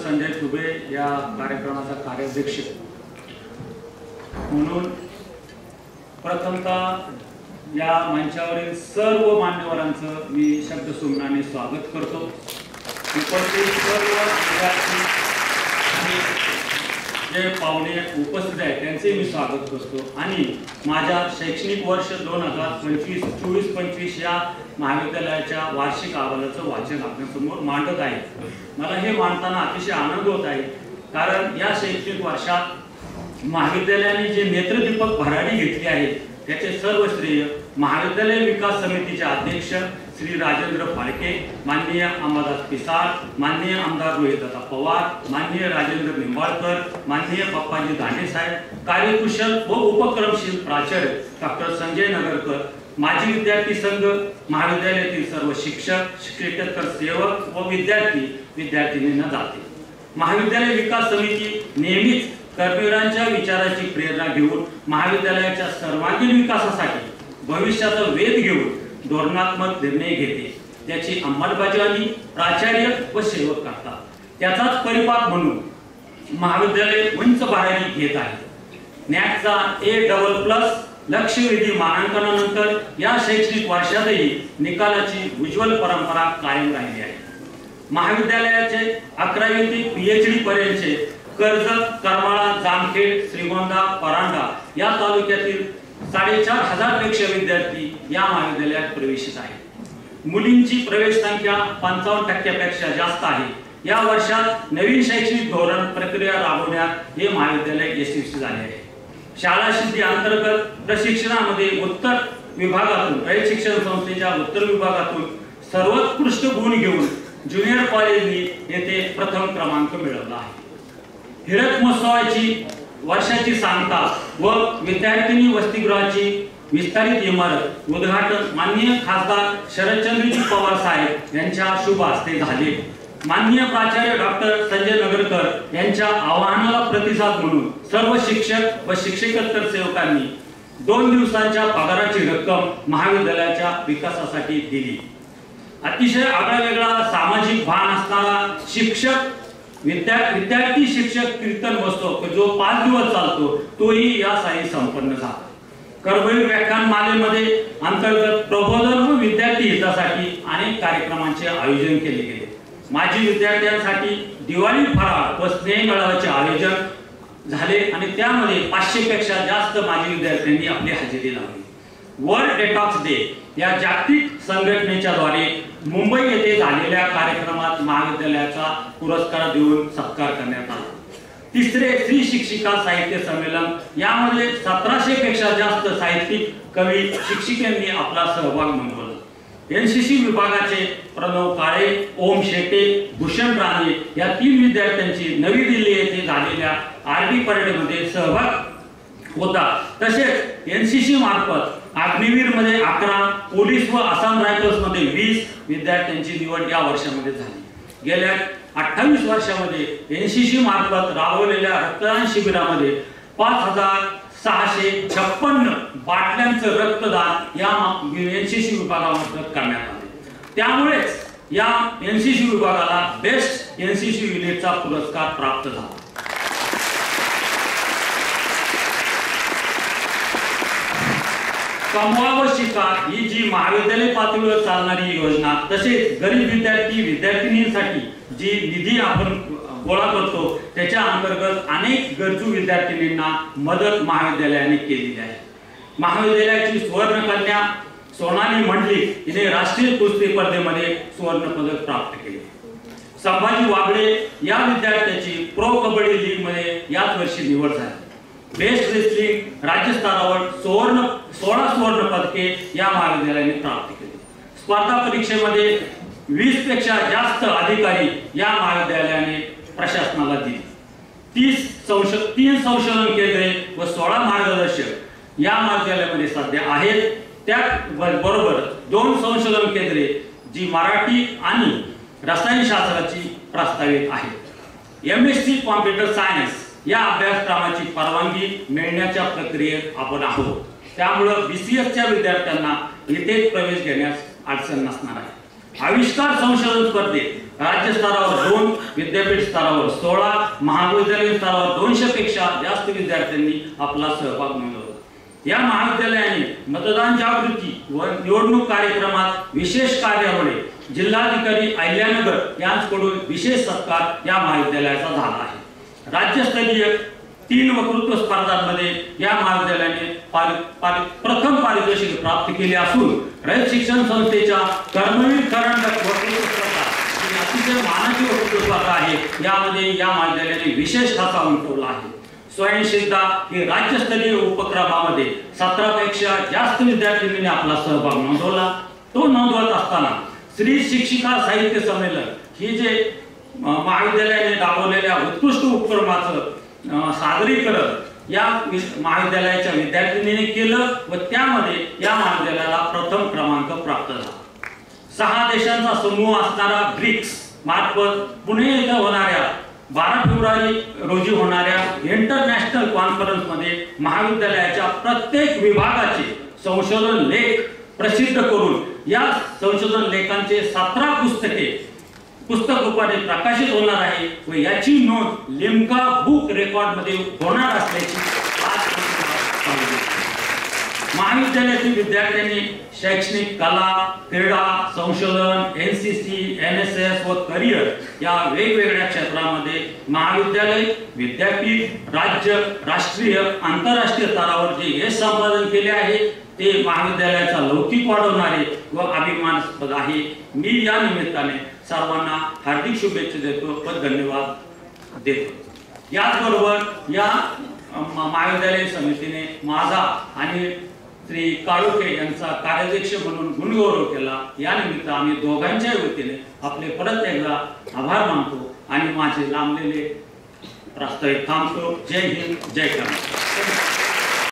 संजय दुबे या कार्यक्रमाचा कार्याध्यक्ष म्हणून प्रथमतः या मंचावरील सर्व मान्यवरांचं मी शब्दसुमनाने स्वागत करतो। उपस्थित सर्व विद्यार्थी आणि जे पाहुणे उपस्थित आहेत त्यांचे मी स्वागत करतो आणि माझ्या शैक्षणिक वर्ष 2025-24-25 या महाविद्यालयाच्या वार्षिक अहवालाचं वाचन आपल्यासमोर मांडत आहे। मला हे मांडताना अतिशय आनंद होत आहे, कारण या शैक्षणिक वर्षात महाविद्यालयाने जे नेत्रदीपक भरारी घेतली आहे त्याचे सर्व श्रेय महाविद्यालय विकास समितीचे अध्यक्ष श्री राजेंद्र फाळके, माननीय अंबादास पिसाळ, माननीय आमदार रोहितदादा पवार, माननीय राजेंद्र निंबाळकर, माननीय पप्पाजी दांडे साहेब, कार्यकुशल व उपक्रमशील प्राचार्य डॉक्टर संजय नगरकर, माजी विद्यार्थी संघ, महाविद्यालयातील सर्व शिक्षक, शिक्षकेतर सेवक व विद्यार्थिनींना जाते। महाविद्यालय विकास समिती नेहमीच कर्मवीरांच्या विचाराची प्रेरणा घेऊन महाविद्यालयाच्या सर्वांगीण विकासासाठी भविष्याचा वेध घेऊन धोरणात्मक निर्णय घेते, त्याची अंमलबजावणी प्राचार्य व सेवक करतात। त्याचाच परिपाक म्हणून महाविद्यालय उंच भरारी घेत आहे। नॅकचा A++ लक्षवेधी मानांकनानंतर या शैक्षणिक वर्षातही निकालाची उज्ज्वल परंपरा कायम राहिली आहे। महाविद्यालयाचे 11वी ते PhD पर्यंतचे कर्जत, करमाळा, जामखेड, श्रीगोंदा, परांडा या तालुक्यातील 4500 पेक्षा विद्यार्थी या महाविद्यालयात प्रवेशित आहेत। मुलींची प्रवेश संख्या 55% पेक्षा जास्त आहे। या वर्षात नवीन शैक्षणिक धोरण प्रक्रिया राबवण्यात हे महाविद्यालय यशस्वी झाले आहे। शाळा सिद्धी अंतर्गत प्रशिक्षणामध्ये उत्तर विभागातून रयत शिक्षण संस्थेच्या उत्तर विभागातून सर्वोत्कृष्ट गुण घेऊन ज्युनियर कॉलेजनी येथे प्रथम क्रमांक मिळवला आहे। हिरक महोत्सवाची वर्षाची सांगता व विद्यार्थिनी वसतिगृहाची विस्तारित इमारत उद्घाटन माननीय खासदार शरदचंद्रजी पवार साहेब यांच्या शुभ हस्ते झाले। माननीय प्राचार्य डॉक्टर संजय नगरकर यांच्या आवाहनाला प्रतिसाद म्हणून सर्व शिक्षक व शिक्षकेतर सेवकांनी 2 दिवसांच्या पगाराची रक्कम महाविद्यालयाच्या विकासासाठी दिली। अतिशय आगळावेगळा सामाजिक भान असणारा शिक्षक विद्यार्थी शिक्षक कीर्तन बसतो जो 5 दिवस चालतो, तोही या साली संपन्न झाला। कर्मवीर व्याख्यानमालेमध्ये अंतर्गत प्रबोधन व विद्यार्थी हितासाठी अनेक कार्यक्रमांचे आयोजन केले गेले। माजी विद्यार्थ्यांसाठी दिवाळी फराळ व स्नेह मेळाव्याचे आयोजन झाले आणि त्यामध्ये 500 पेक्षा जास्त माजी विद्यार्थ्यांनी आपली हजेरी लावली। वर्ल्ड डेटॉक्स डे या जागतिक संघटनेच्या द्वारे मुंबई येथे झालेल्या कार्यक्रमात महाविद्यालयाचा पुरस्कार देऊन सत्कार करण्यात आला। तिसरे श्री शिक्षिका साहित्य संमेलन, यामध्ये 1700 पेक्षा जास्त साहित्यिक कवी शिक्षिकांनी आपला सहभाग नोंदवला। NCC विभागाचे प्रणव काळे, ओम शेटे, भूषण राणे या 3 विद्यार्थ्यांची नवी दिल्ली येथे झालेल्या RD परेडमध्ये सहभाग होता। तसेच NCC मार्फत अग्निवीर मध्ये 11, पोलीस व आसाम रायफल्स मध्ये 20 विद्यार्थ्यांची निवड या वर्षामध्ये झाली। गेल्या 28 वर्षामध्ये NCC मार्फत राबवलेल्या रक्तदान शिबिरामध्ये 5656 बाटल्यांचं रक्तदान या NCC विभागामार्फत करण्यात आले। त्यामुळेच या NCC विभागाला बेस्ट NCC युनिटचा पुरस्कार प्राप्त झाला। कमवा व शिका ही जी महाविद्यालय पातळीवर चालणारी योजना, तसेच गरीब विद्यार्थिनींसाठी जी निधी आपण गोळा करतो त्याच्या अंतर्गत अनेक गरजू विद्यार्थिनींना मदत महाविद्यालयाने केलेली आहे। महाविद्यालयाची सुवर्ण कन्या सोनाली मंडलिक हिने राष्ट्रीय कुस्ती स्पर्धेमध्ये सुवर्ण पदक प्राप्त केले। संभाजी वागळे या विद्यार्थ्याची प्रो कबड्डी लीग मध्ये याच वर्षी निवड झाली। बेस्ट रेसलिंग राज्य स्तरावर 16 सुवर्ण पदके या महाविद्यालयाने प्राप्त केली। स्पर्धा परीक्षेमध्ये 20 पेक्षा जास्त अधिकारी या महाविद्यालयाने प्रशासनाला दिले। 3 संशोधन केंद्रे व 16 मार्गदर्शक या महाविद्यालयामध्ये सध्या आहेत। त्याबरोबर 2 संशोधन केंद्रे जी मराठी आणि रसायनशास्त्राची प्रस्तावित आहेत। MSc कॉम्प्युटर सायन्स या अभ्यासक्रमाची परवानगी मिळण्याच्या प्रक्रियेत आपण आहोत। त्यामुळे BCSच्या विद्यार्थ्यांना इथे प्रवेश घेण्यास अडचण नसणार आहे। आविष्कार संशोधन स्पर्धेत राज्य स्तरावर 2, विद्यापीठ स्तरावर 16, महाविद्यालयीन स्तरावर 200 पेक्षा जास्त विद्यार्थ्यांनी आपला सहभाग नोंदवला। या महाविद्यालयाने मतदान जागृती व निवडणूक कार्यक्रमात विशेष कार्यामुळे जिल्हाधिकारी अहिल्यानगर यांच्याकडून विशेष सत्कार या महाविद्यालयाचा झाला आहे। राज्यस्तरीय 3 वक्तृत्व स्पर्धांमध्ये या महाविद्यालयाने प्रथम पारितोषिक प्राप्त केले असून रयत शिक्षण संस्थेच्या कर्मवीर करंडक वक्तृत्व स्पर्धा ही अतिशय मानाची वक्तृत्व स्पर्धा आहे। यामध्ये या महाविद्यालयाने विशेष ठसा उमटवला आहे। स्वयंसिद्धा ही राज्यस्तरीय उपक्रमामध्ये 17 पेक्षा जास्त विद्यार्थ्यांनी आपला सहभाग नोंदवला। तो नोंदवत असताना श्री शिक्षिका साहित्य संमेलन ही जे महाविद्यालयाने राबवलेल्या उत्कृष्ट उपक्रमाचं सादरीकरण या महाविद्यालयाच्या विद्यार्थिनीने केलं व त्यामध्ये या महाविद्यालयाला प्रथम क्रमांक प्राप्त झाला। 6 देशांचा समूह असणारा ब्रिक्स मार्फत पुणे येथे होणाऱ्या 12 फेब्रुवारी रोजी होणाऱ्या इंटरनॅशनल कॉन्फरन्समध्ये महाविद्यालयाच्या प्रत्येक विभागाचे संशोधन लेख प्रसिद्ध करून या संशोधन लेखांचे 17 पुस्तक रूपाने प्रकाशित होणार आहे व याची नोंद लिम्का बुक रेकॉर्ड मध्ये होणार असल्याची महाविद्यालयातील विद्यार्थ्यांनी शैक्षणिक कला, क्रीडा, संशोधन, एनसीसी, एनएसएस व करिअर या वेगवेगळ्या क्षेत्रामध्ये महाविद्यालय, विद्यापीठ, राज्य, राष्ट्रीय, आंतरराष्ट्रीय स्तरावर जे यश संपादन केले आहे ते महाविद्यालयाचा लौकिक वाढवणारे व अभिमानास्पद आहे। मी या निमित्ताने सर्वांना हार्दिक शुभेच्छा देतो व धन्यवाद देतो। याचबरोबर या महाविद्यालय समितीने माझा आणि श्री काळोखे यांचा कार्याध्यक्ष म्हणून गुणगौरव केला। या निमित्त आम्ही दोघांच्या वतीने आपले परत एकदा आभार मानतो आणि माझे लांबलेले प्रास्ताविक थांबतो। जय हिंद, जय कर्नाटक।